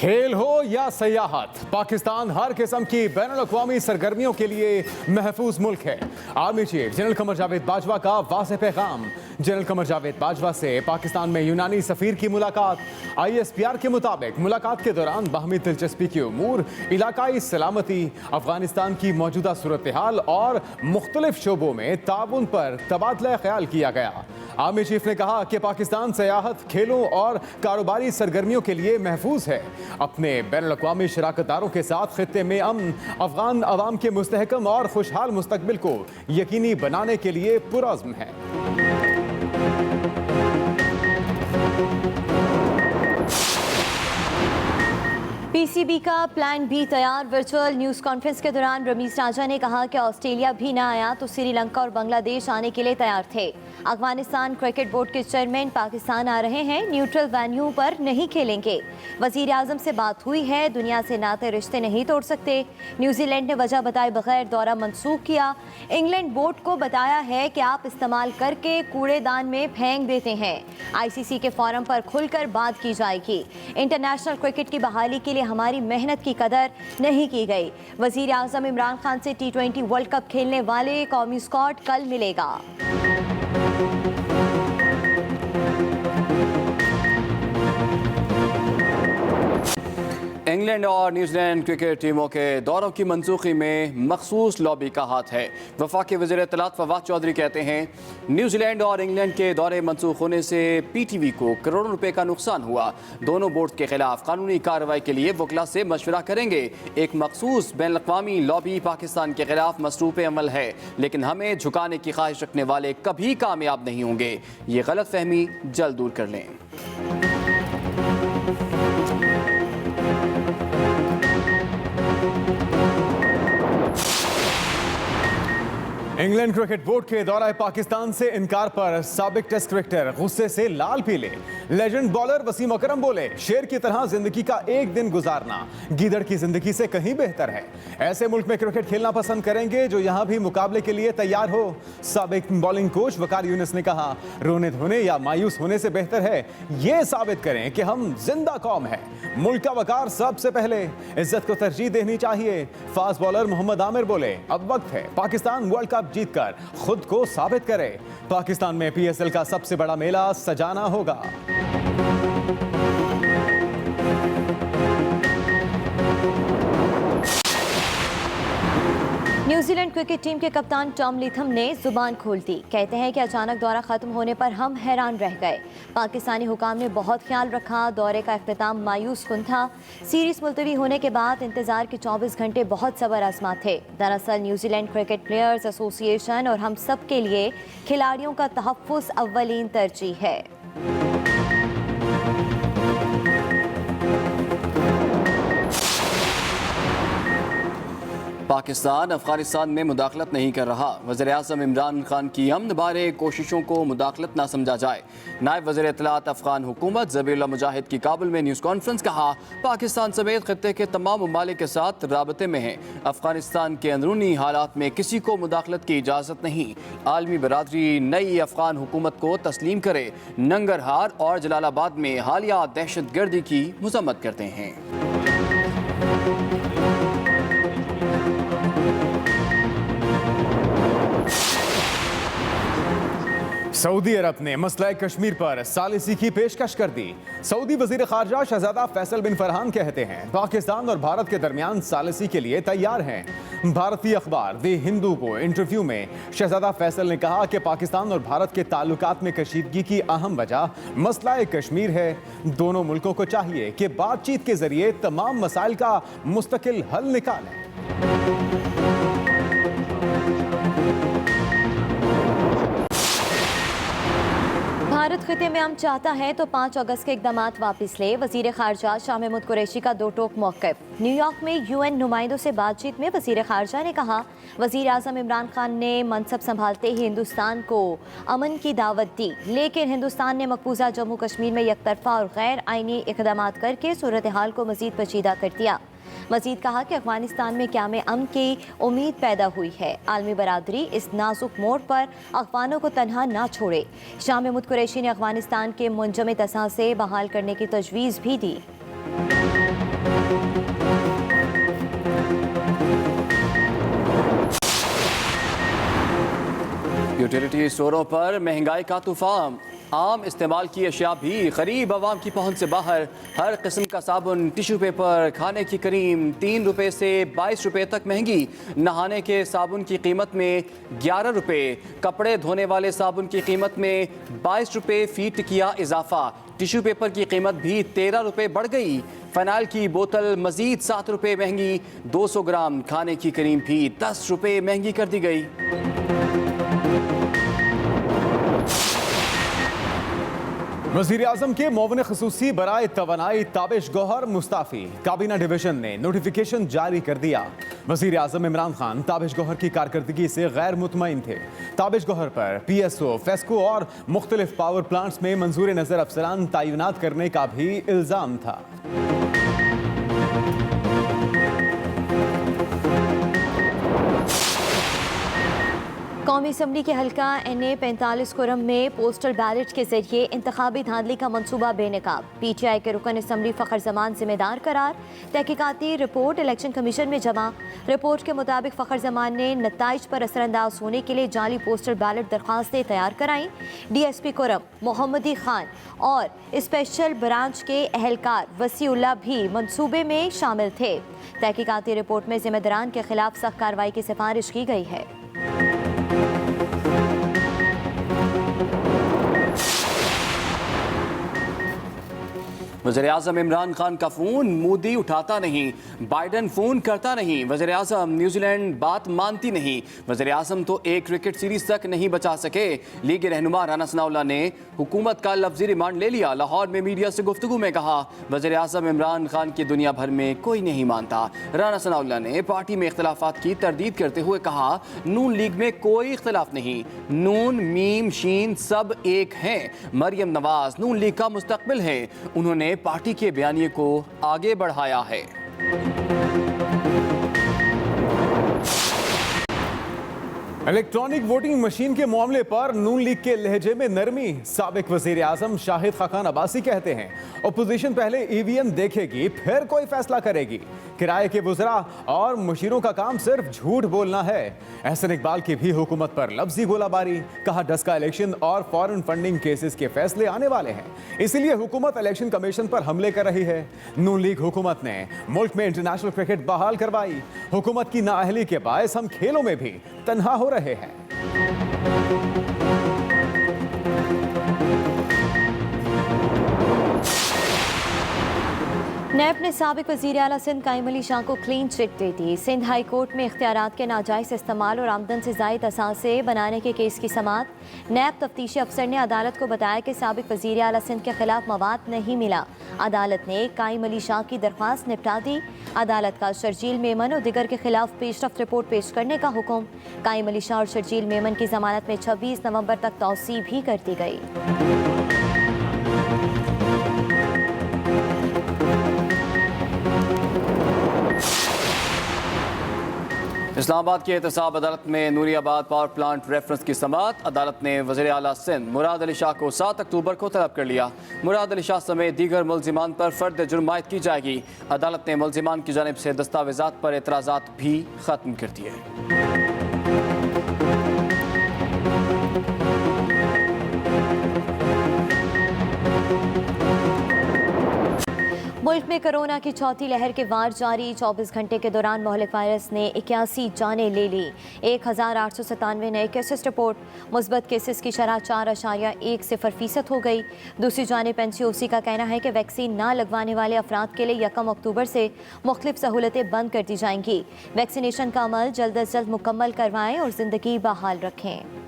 खेल हो या सयाहत, पाकिस्तान हर किस्म की बैनुल-अक़वामी सरगर्मियों के लिए महफूज मुल्क है। Army chief general Qamar Javed Bajwa का वाज़ेह पैगाम। जनरल कमर जावेद बाजवा से पाकिस्तान में यूनानी सफ़ीर की मुलाकात। ISPR के मुताबिक मुलाकात के दौरान बाहमी दिलचस्पी के उमूर, इलाकाई सलामती, अफगानिस्तान की मौजूदा सूरत हाल और मुख्तलिफ शोबों में ताउन पर तबादला ख्याल किया गया। आर्मी चीफ ने कहा कि पाकिस्तान सयाहत, खेलों और कारोबारी सरगर्मियों के लिए महफूज है। अपने बैनुल-अक़वामी शराकतदारों के साथ खित्ते में अमन, अफगान अवाम के मुस्तहकम और खुशहाल मुस्तकबिल को यकीनी बनाने के लिए पुरअज़्म है। PCB का प्लान बी तैयार। वर्चुअल न्यूज़ कॉन्फ्रेंस के दौरान रमीज राजा ने कहा कि ऑस्ट्रेलिया भी ना आया तो श्रीलंका और बांग्लादेश आने के लिए तैयार थे। अफगानिस्तान क्रिकेट बोर्ड के चेयरमैन पाकिस्तान आ रहे हैं, न्यूट्रल वेन्यू पर नहीं खेलेंगे। वज़ीर आज़म से बात हुई है, दुनिया से नाते रिश्ते नहीं तोड़ सकते। न्यूजीलैंड ने वजह बताए बगैर दौरा मनसूख किया। इंग्लैंड बोर्ड को बताया है कि आप इस्तेमाल करके कूड़ेदान में फेंक देते हैं। ICC के फोरम पर खुलकर बात की जाएगी। इंटरनेशनल क्रिकेट की बहाली के लिए हमारी मेहनत की कदर नहीं की गई। वज़ीर आज़म इमरान खान से T20 वर्ल्ड कप खेलने वाले कौमी स्क्वाड कल मिलेगा। इंग्लैंड और न्यूजीलैंड क्रिकेट टीमों के दौरों की मनसूखी में मखसूस लॉबी का हाथ है। वफाकी वज़ीर इत्तलात फवाद चौधरी कहते हैं, न्यूजीलैंड और इंग्लैंड के दौरे मनसूख होने से PTV को करोड़ों रुपए का नुकसान हुआ। दोनों बोर्ड के खिलाफ कानूनी कार्रवाई के लिए वकला से मशवरा करेंगे। एक मखसूस बैनुल-अक़वामी लॉबी पाकिस्तान के खिलाफ मसरूफ़ अमल है, लेकिन हमें झुकाने की ख्वाहिश रखने वाले कभी कामयाब नहीं होंगे। ये गलत फहमी जल्द दूर कर लें। इंग्लैंड क्रिकेट बोर्ड के दौरा पाकिस्तान से इनकार पर साबिक टेस्ट क्रिकेटर गुस्से से लाल पीले। लेजेंड बॉलर वसीम अकरम बोले, शेर की तरह जिंदगी का एक दिन गुजारना गीदड़ की जिंदगी से कहीं बेहतर है। ऐसे मुल्क में क्रिकेट खेलना पसंद करेंगे जो यहां भी मुकाबले के लिए तैयार हो। साबिक बॉलिंग कोच वकार यूनिस ने कहा, रोने धोने या मायूस होने से बेहतर है ये साबित करें कि हम जिंदा कौम है। मुल्क का वकार सबसे पहले, इज्जत को तरजीह देनी चाहिए। फास्ट बॉलर मोहम्मद आमिर बोले, अब वक्त है पाकिस्तान वर्ल्ड कप जीतकर खुद को साबित करे। पाकिस्तान में PSL का सबसे बड़ा मेला सजाना होगा। न्यूजीलैंड क्रिकेट टीम के कप्तान टॉम लीथम ने जुबान खोल दी। कहते हैं कि अचानक दौरा खत्म होने पर हम हैरान रह गए। पाकिस्तानी हुकाम ने बहुत ख्याल रखा। दौरे का अख्तिताम मायूस कुन था। सीरीज मुलतवी होने के बाद इंतजार के 24 घंटे बहुत सबर आजमा थे। दरअसल न्यूजीलैंड क्रिकेट प्लेयर्स एसोसिएशन और हम सब के लिए खिलाड़ियों का तहफ़्फ़ुज़ अव्वलीन तरजीह है। पाकिस्तान अफगानिस्तान में मुदाखलत नहीं कर रहा। वज़ीर-ए-आज़म इमरान खान की अमन बारे कोशिशों को मुदाखलत ना समझा जाए। नायब वज़ीर इत्तलात अफगान हुकूमत ज़बीहुल्लाह मुजाहिद की काबुल में न्यूज़ कॉन्फ्रेंस। कहा, पाकिस्तान समेत खित्ते के तमाम ममालिक के साथ राबते में है। अफगानिस्तान के अंदरूनी हालात में किसी को मुदाखलत की इजाज़त नहीं। आलमी बरादरी नई अफगान हुकूमत को तस्लीम करे। नंगरहार और जलालाबाद में हालिया दहशत गर्दी की मज़म्मत करते हैं। सऊदी अरब ने मसला कश्मीर पर सालिसी की पेशकश कर दी। सऊदी वजीर खारजा शहजादा फैसल बिन फरहान कहते हैं, पाकिस्तान और भारत के दरमियान सालिसी के लिए तैयार हैं। भारतीय अखबार द हिंदू को इंटरव्यू में शहजादा फैसल ने कहा कि पाकिस्तान और भारत के ताल्लुकात में कशीदगी की अहम वजह मसला कश्मीर है। दोनों मुल्कों को चाहिए कि बातचीत के जरिए तमाम मसाइल का मुस्तकिल हल निकालें। भारत खिते में हम चाहता है तो 5 अगस्त के इकदामात वापस ले। वजीर खारजा शाह महमूद कुरैशी का दो टोक मौक़िफ़। न्यूयॉर्क में UN नुमाइंदों से बातचीत में वजीर खारजा ने कहा, वजीर आज़म इमरान खान ने मनसब संभालते ही हिंदुस्तान को अमन की दावत दी, लेकिन हिंदुस्तान ने मकबूजा जम्मू कश्मीर में यकतरफा और गैर आइनी इक़दामात करके सूरत हाल को मज़ीद पेचीदा कर दिया। मजीद कहा कि अफगानिस्तान में क़याम अमन की उम्मीद पैदा हुई है। आलमी बरादरी इस नाजुक मोड़ पर अफगानों को तनहा ना छोड़े। शाह महमूद कुरैशी ने अफगानिस्तान के मुंजमद असासे बहाल करने की तजवीज़ भी दी। यूटिलिटी स्टोरों पर महंगाई का तूफान, आम इस्तेमाल की अशिया भी गरीब आवाम की पहुंच से बाहर। हर किस्म का साबुन, टिश्यू पेपर, खाने की क्रीम 3 रुपए से 22 रुपए तक महंगी। नहाने के साबुन की कीमत में 11 रुपए, कपड़े धोने वाले साबुन की कीमत में 22 रुपए फीट किया इजाफा। टिश्यू पेपर की कीमत भी 13 रुपए बढ़ गई। फ़िनाइल की बोतल मजीद 7 रुपए महंगी। 200 ग्राम खाने की क्रीम भी 10 रुपए महंगी कर दी गई। वज़ीर आज़म के मुआविन ख़ुसूसी बराए तवानाई ताबिश गौहर मुस्ताफ़ी। काबीना डिवीज़न ने नोटिफिकेशन जारी कर दिया। वज़ीर आज़म इमरान खान ताबिश गौहर की कारकर्दगी से गैर मुतमईन थे। ताबिश गौहर पर PSO, फेस्को और मुख्तलिफ पावर प्लांट्स में मंजूर नज़र अफसरान तैनात करने का भी इल्ज़ाम था। कौमी असम्बली के हल्का NA 45 खुरम में पोस्टल बैलेट के जरिए इंतखाबी धांधली का मनसूबा बेनकाब। PTI के रुकन असम्बली फ़खर जमान जिम्मेदार करार। तहकीकाती रिपोर्ट इलेक्शन कमीशन में जमा। रिपोर्ट के मुताबिक फ़खर जमान ने नताइज पर असरअंदाज होने के लिए जाली पोस्टल बैलेट दरख्वास्तें तैयार कराईं। DSP खुरम मोहम्मदी खान और स्पेशल ब्रांच के अहलकार वसीउल्लाह भी मनसूबे में शामिल थे। तहकीकाती रिपोर्ट में जिम्मेदारान के खिलाफ सख्त कार्रवाई की सिफारिश की गई है। वज़ीर-ए-आज़म इमरान खान का फ़ोन मोदी उठाता नहीं, बाइडन फ़ोन करता नहीं। वज़ीर-ए-आज़म न्यूजीलैंड बात मानती नहीं। वज़ीर-ए-आज़म तो एक क्रिकेट सीरीज़ तक नहीं बचा सके। लीग रहनुमा राना सनाउल्लाह ने हुकूमत का लफ्ज़ी रिमांड ले लिया। लाहौर में मीडिया से गुफ्तगू में कहा, वज़ीर-ए-आज़म इमरान खान की दुनिया भर में कोई नहीं मानता। राना सनाउल्लाह ने पार्टी में इख्तलाफात की तरदीद करते हुए कहा, नून लीग में कोई इख्तलाफ नहीं, नून मीम शीन सब एक हैं। मरियम नवाज नून लीग का मुस्तकबिल है। उन्होंने पार्टी के बयानिए को आगे बढ़ाया है। इलेक्ट्रॉनिक वोटिंग मशीन के मामले पर नून लीग के लहजे में नरमी। साबिक वजीर आजम शाहिद खाकान अब्बासी कहते हैं, अपोजिशन पहले EVM देखेगी फिर कोई फैसला करेगी। किराए के वज़रा और मुशीरों का काम सिर्फ झूठ बोलना है। एहसन इकबाल की भी हुकूमत पर लफ्जी गोलाबारी। कहा, डस्का इलेक्शन और फॉरेन फंडिंग केसेस के फैसले आने वाले हैं, इसलिए हुकूमत इलेक्शन कमीशन पर हमले कर रही है। नून लीग हुकूमत ने मुल्क में इंटरनेशनल क्रिकेट बहाल करवाई। हुकूमत की नाअहली के बायस हम खेलों में भी तन्हा हो रहे हैं। नैब ने साबिक वज़ीर आला सिंध कायम अली शाह को क्लीन चिट दे दी। सिंध हाई कोर्ट में इख्तियारात के नाजायज़ इस्तेमाल और आमदन से ज़ायद असासे बनाने के केस की समाअत। नैब तफ्तीशी अफसर ने अदालत को बताया कि साबिक वज़ीर आला सिंध के खिलाफ मवाद नहीं मिला। अदालत ने कायम अली शाह की दरख्वास्त निपटा दी। अदालत का शर्जील मेमन और दिगर के खिलाफ पेशरफ्त रिपोर्ट पेश करने का हुक्म। कायम अली शाह और शर्जील मेमन की जमानत में 26 नवंबर तक तौसी भी कर दी गई। इस्लामाबाद की एहतसाब अदालत में नूरियाबाद पावर प्लांट रेफरेंस की समाअत। अदालत ने वज़ीर आला सिंध मुराद अली शाह को 7 अक्टूबर को तलब कर लिया। मुराद अली शाह समेत दीगर मुल्जिमान पर फर्द जुर्म आयद की जाएगी। अदालत ने मुल्जिमान की जानिब से दस्तावेजात पर एतराज़ात भी खत्म कर दिए। मुल्क में कोरोना की चौथी लहर के वार जारी। 24 घंटे के दौरान मोहलिक वायरस ने 81 जानें ले ली। 1897 नए केसेस रिपोर्ट। मुस्बत केसेस की शरह 4.10% हो गई। दूसरी जानिब NCOC का कहना है कि वैक्सीन ना लगवाने वाले अफराद के लिए 1 अक्टूबर से मुख्तलिफ सहूलतें बंद कर दी जाएंगी। वैक्सीनेशन का अमल जल्द अज जल्द मुकम्मल करवाएं और जिंदगी बहाल रखें।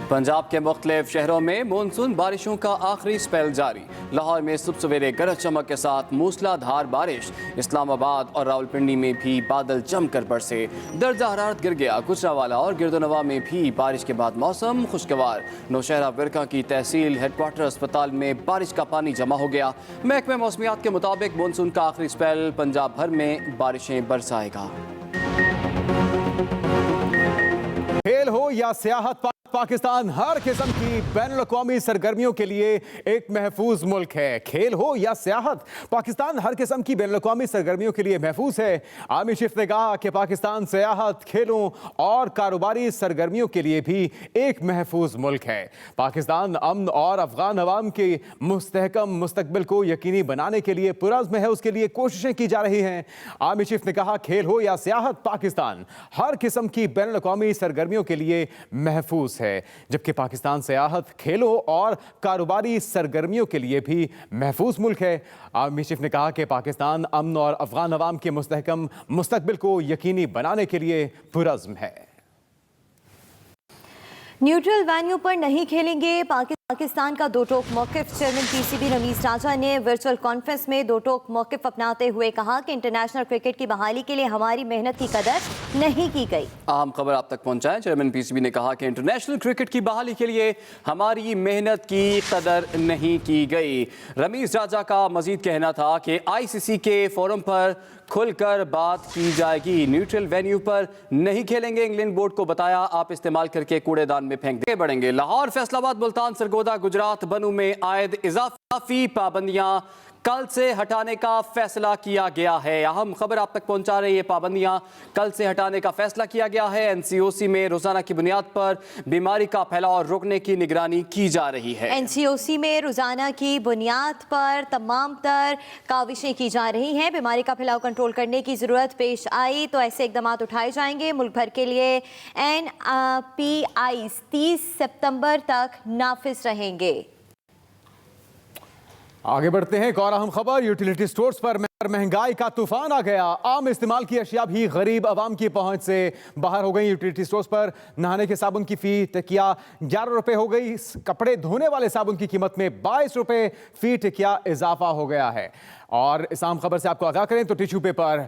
पंजाब के मुख्तलिफ शहरों में मानसून बारिशों का आखिरी स्पेल जारी। लाहौर में सुबह सवेरे गरज चमक के साथ मूसलाधार बारिश। इस्लामाबाद और रावलपिंडी में भी बादल जमकर बरसे। दर्जा हरारत गिर गया। गुजरांवाला और गिरदोनवा में भी बारिश के बाद मौसम खुशगवार। नौशहरा विरका की तहसील हेडक्वार्टर अस्पताल में बारिश का पानी जमा हो गया। महकमे मौसमियात के मुताबिक मानसून का आखिरी स्पेल पंजाब भर में बारिशें बरसाएगा। खेल हो या सियाहत, पाकिस्तान हर किस्म की बैनुल-अक़वामी सरगर्मियों के लिए एक महफूज मुल्क है। खेल हो या सियाहत, पाकिस्तान हर किस्म की बैनुल-अक़वामी सरगर्मियों के लिए महफूज है। आर्मी चीफ ने कहा कि पाकिस्तान सियाहत, खेलों और कारोबारी सरगर्मियों के लिए भी एक महफूज मुल्क है। पाकिस्तान अमन और अफगान अवाम के मुस्तहकम मुस्तकबिल को यकीनी बनाने के लिए पुरज़्म है, उसके लिए कोशिशें की जा रही हैं। आर्मी चीफ ने कहा, खेल हो या सियाहत, पाकिस्तान हर किस्म की बैनुल-अक़वामी सरगर्मियों के लिए महफूज है, जबकि पाकिस्तान सियाहत, खेलों और कारोबारी सरगर्मियों के लिए भी महफूज मुल्क है। आर्मी चीफ ने कहा कि पाकिस्तान अमन और अफगान अवाम के मुस्तहकम मुस्तकबिल को यकीनी बनाने के लिए पुरज़्म है। न्यूट्रल वेन्यू पर नहीं खेलेंगे पाकिस्तान का दो टोक मौक़िफ़। चेयरमैन पीसीबी रमीज़ राजा ने वर्चुअल कॉन्फ्रेंस में दो टोक मौक़िफ़ अपनाते हुए कहा कि इंटरनेशनल क्रिकेट की बहाली के लिए हमारी मेहनत की कदर नहीं की गई। अहम खबर आप तक पहुंचाएं। चेयरमैन पीसीबी ने कहा कि इंटरनेशनल क्रिकेट की बहाली के लिए हमारी मेहनत की कदर नहीं की गई। रमीज़ राजा का मजीद कहना था कि आईसीसी के फोरम पर खुलकर बात की जाएगी। न्यूट्रल वेन्यू पर नहीं खेलेंगे। इंग्लैंड बोर्ड को बताया, आप इस्तेमाल करके कूड़ेदान में फेंक दे। बढ़ेंगे लाहौर, फैसलाबाद, मुल्तान, सरगोदा, गुजरात, बनू में आयद इजाफी पाबंदियां कल से हटाने का फैसला किया गया है। अहम खबर आप तक पहुंचा रही है। पाबंदियां कल से हटाने का फैसला किया गया है। एनसीओसी में रोजाना की बुनियाद पर बीमारी का फैलाव रोकने की निगरानी की जा रही है। एनसीओसी में रोजाना की बुनियाद पर तमाम तर काविशें की जा रही हैं। बीमारी का फैलाव कंट्रोल करने की जरूरत पेश आई तो ऐसे इकदाम उठाए जाएंगे। मुल्क भर के लिए NPI 30 सितंबर तक नाफिज रहेंगे। आगे बढ़ते हैं। एक और अहम खबर, यूटिलिटी स्टोर्स पर महंगाई का तूफान आ गया। आम इस्तेमाल की अशिया भी गरीब आवाम की पहुंच से बाहर हो गई। यूटिलिटी स्टोर्स पर नहाने के साबुन की फी टिकिया 11 रुपए हो गई। कपड़े धोने वाले साबुन की कीमत में 22 रुपए फी टिकिया इजाफा हो गया है। और इस आम खबर से आपको आगाह करें तो टिश्यू पेपर